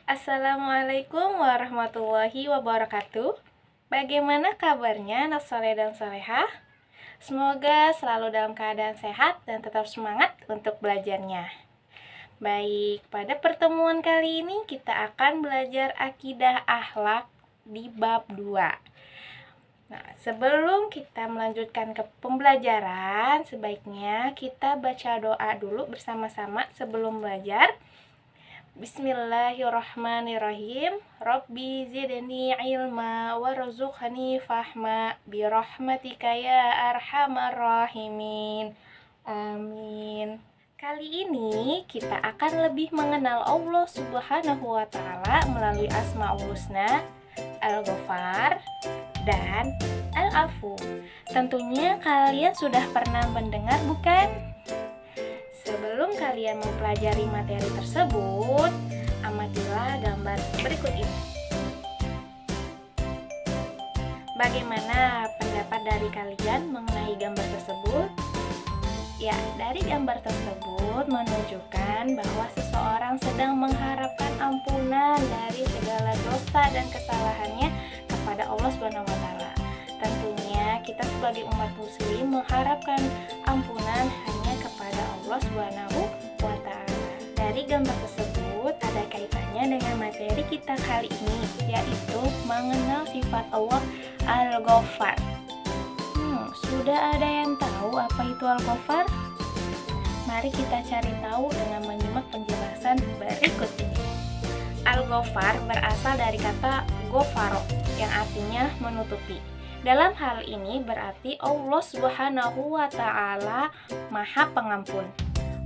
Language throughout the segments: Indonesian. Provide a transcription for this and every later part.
Assalamualaikum warahmatullahi wabarakatuh. Bagaimana kabarnya anak soleh dan solehah? Semoga selalu dalam keadaan sehat dan tetap semangat untuk belajarnya. Baik, pada pertemuan kali ini kita akan belajar akidah akhlak di bab 2. Nah, sebelum kita melanjutkan ke pembelajaran, sebaiknya kita baca doa dulu bersama-sama sebelum belajar. Bismillahirrahmanirrahim. Rabbi zidni ilma warzuqni fahma birahmatika ya arhamar rahimin. Amin. Kali ini kita akan lebih mengenal Allah Subhanahu wa taala melalui Asmaul Husna, Al-Ghafar, dan Al-Afu. Tentunya kalian sudah pernah mendengar, bukan? Sebelum kalian mempelajari materi tersebut, amatilah gambar berikut ini. Bagaimana pendapat dari kalian mengenai gambar tersebut? Ya, dari gambar tersebut menunjukkan bahwa seseorang sedang mengharapkan ampunan dari segala dosa dan kesalahannya kepada Allah Subhanahu wa taala. Tentunya kita sebagai umat muslim mengharapkan ampunan hanya kepada Allah Subhanahu wa taala. Dari gambar tersebut ada kaitannya dengan materi kita kali ini, yaitu mengenal sifat Allah Al-Ghafar. Sudah ada yang tahu apa itu Al-Ghafar? Mari kita cari tahu dengan menyimak penjelasan berikut ini. Al-Ghafar berasal dari kata ghafaro yang artinya menutupi. Dalam hal ini berarti Allah Subhanahu wa taala Maha Pengampun.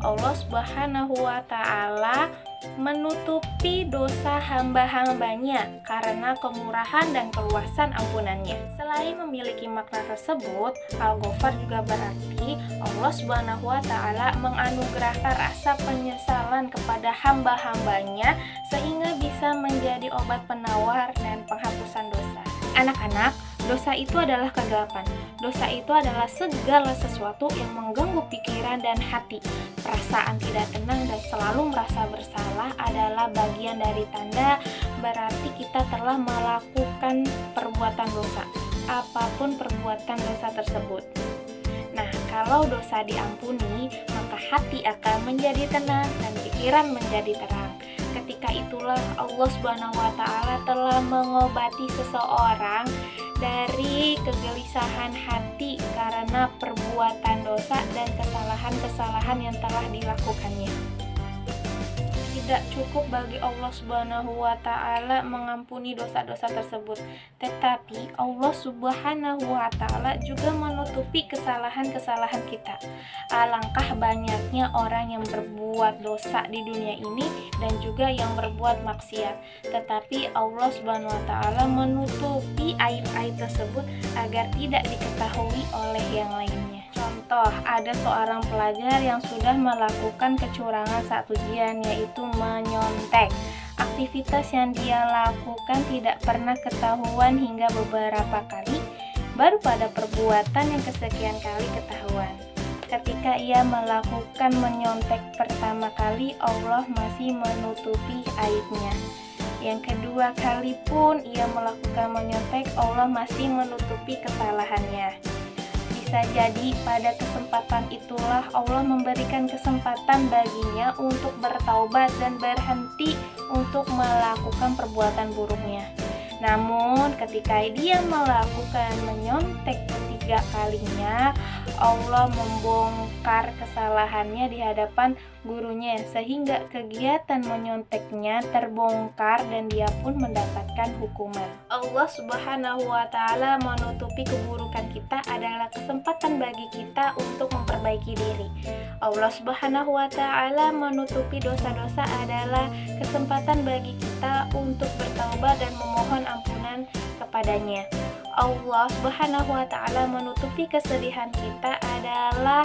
Allah Subhanahu wa taala menutupi dosa hamba-hambanya karena kemurahan dan keluasan ampunannya. Selain memiliki makna tersebut, Al-Ghafar juga berarti Allah Subhanahu wa taala menganugerahkan rasa penyesalan kepada hamba-hambanya sehingga bisa menjadi obat penawar dan penghapusan dosa. Anak-anak, dosa itu adalah kegelapan. Dosa itu adalah segala sesuatu yang mengganggu pikiran dan hati. Perasaan tidak tenang dan selalu merasa bersalah adalah bagian dari tanda berarti kita telah melakukan perbuatan dosa, apapun perbuatan dosa tersebut. Nah, kalau dosa diampuni, maka hati akan menjadi tenang dan pikiran menjadi terang. Ketika itulah Allah Subhanahu wa taala telah mengobati seseorang dari kegelisahan hati karena perbuatan dosa dan kesalahan-kesalahan yang telah dilakukannya. Tidak cukup bagi Allah Subhanahu wa taala mengampuni dosa-dosa tersebut, tetapi Allah Subhanahu wa taala juga menutupi kesalahan-kesalahan kita. Alangkah banyaknya orang yang berbuat dosa di dunia ini dan juga yang berbuat maksiat, tetapi Allah Subhanahu wa taala menutupi aib-aib tersebut agar tidak diketahui oleh yang lainnya. Contoh, ada seorang pelajar yang sudah melakukan kecurangan saat ujian, yaitu menyontek. Aktivitas yang dia lakukan tidak pernah ketahuan hingga beberapa kali, baru pada perbuatan yang kesekian kali ketahuan. Ketika ia melakukan menyontek pertama kali, Allah masih menutupi aibnya. Yang kedua kali pun ia melakukan menyontek, Allah masih menutupi kesalahannya. Bisa jadi pada kesempatan itulah Allah memberikan kesempatan baginya untuk bertaubat dan berhenti untuk melakukan perbuatan buruknya. Namun ketika dia melakukan menyontek ketiga kalinya, Allah membongkar kesalahannya di hadapan gurunya sehingga kegiatan menyonteknya terbongkar dan dia pun mendapatkan hukuman. Allah Subhanahu wa taala menutupi keburukan kita adalah kesempatan bagi kita untuk memperbaiki diri. Allah Subhanahu wa taala menutupi dosa-dosa adalah kesempatan bagi kita untuk bertaubat dan memohon ampunan kepadanya. Allah Subhanahu wa taala menutupi kesedihan kita adalah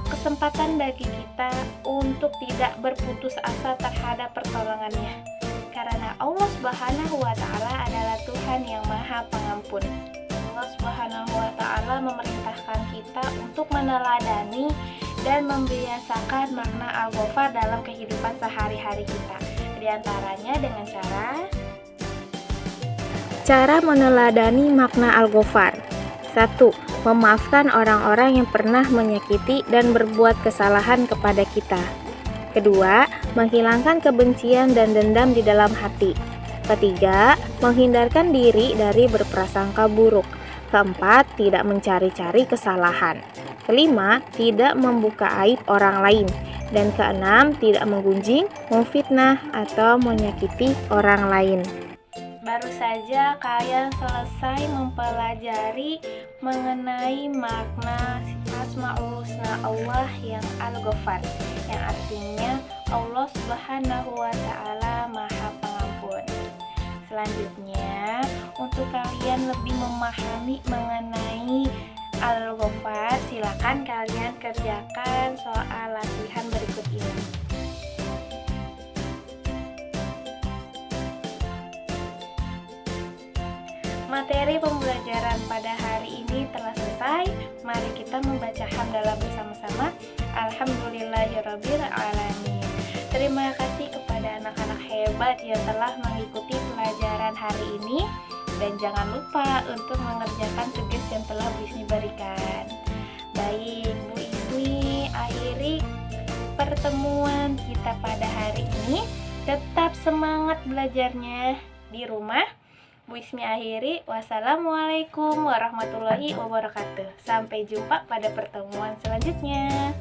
kesempatan bagi kita untuk tidak berputus asa terhadap pertolongannya. Karena Allah Subhanahu wa taala adalah Tuhan yang Maha Pengampun. Allah Subhanahu wa taala memerintahkan kita untuk meneladani dan membiasakan makna Al-Ghafar dalam kehidupan sehari-hari kita. Di diantaranya dengan cara meneladani makna Al-Ghafar. 1. Memaafkan orang-orang yang pernah menyakiti dan berbuat kesalahan kepada kita. Kedua, menghilangkan kebencian dan dendam di dalam hati. Ketiga, menghindarkan diri dari berprasangka buruk. Keempat, tidak mencari-cari kesalahan. Kelima, tidak membuka aib orang lain. Dan keenam, tidak menggunjing, memfitnah, atau menyakiti orang lain. Baru saja kalian selesai mempelajari mengenai makna Asmaul Husna Allah yang Al-Ghafar, yang artinya Allah Subhanahu wa Ta'ala Maha Pengampun. Selanjutnya, untuk kalian lebih memahami mengenai Al-Ghafar, silakan kalian kerjakan soal latihan berikut ini. Materi pembelajaran pada hari ini telah selesai. Mari kita membaca hamdalah bersama-sama. Alhamdulillahirabbil alamin. Terima kasih kepada anak-anak hebat yang telah mengikuti pelajaran hari ini, dan jangan lupa untuk mengerjakan tugas yang telah Bu Ismi berikan. Baik, Bu Ismi akhiri pertemuan kita pada hari ini. Tetap semangat belajarnya di rumah. Bu Ismi akhiri, wassalamualaikum warahmatullahi wabarakatuh. Sampai jumpa pada pertemuan selanjutnya.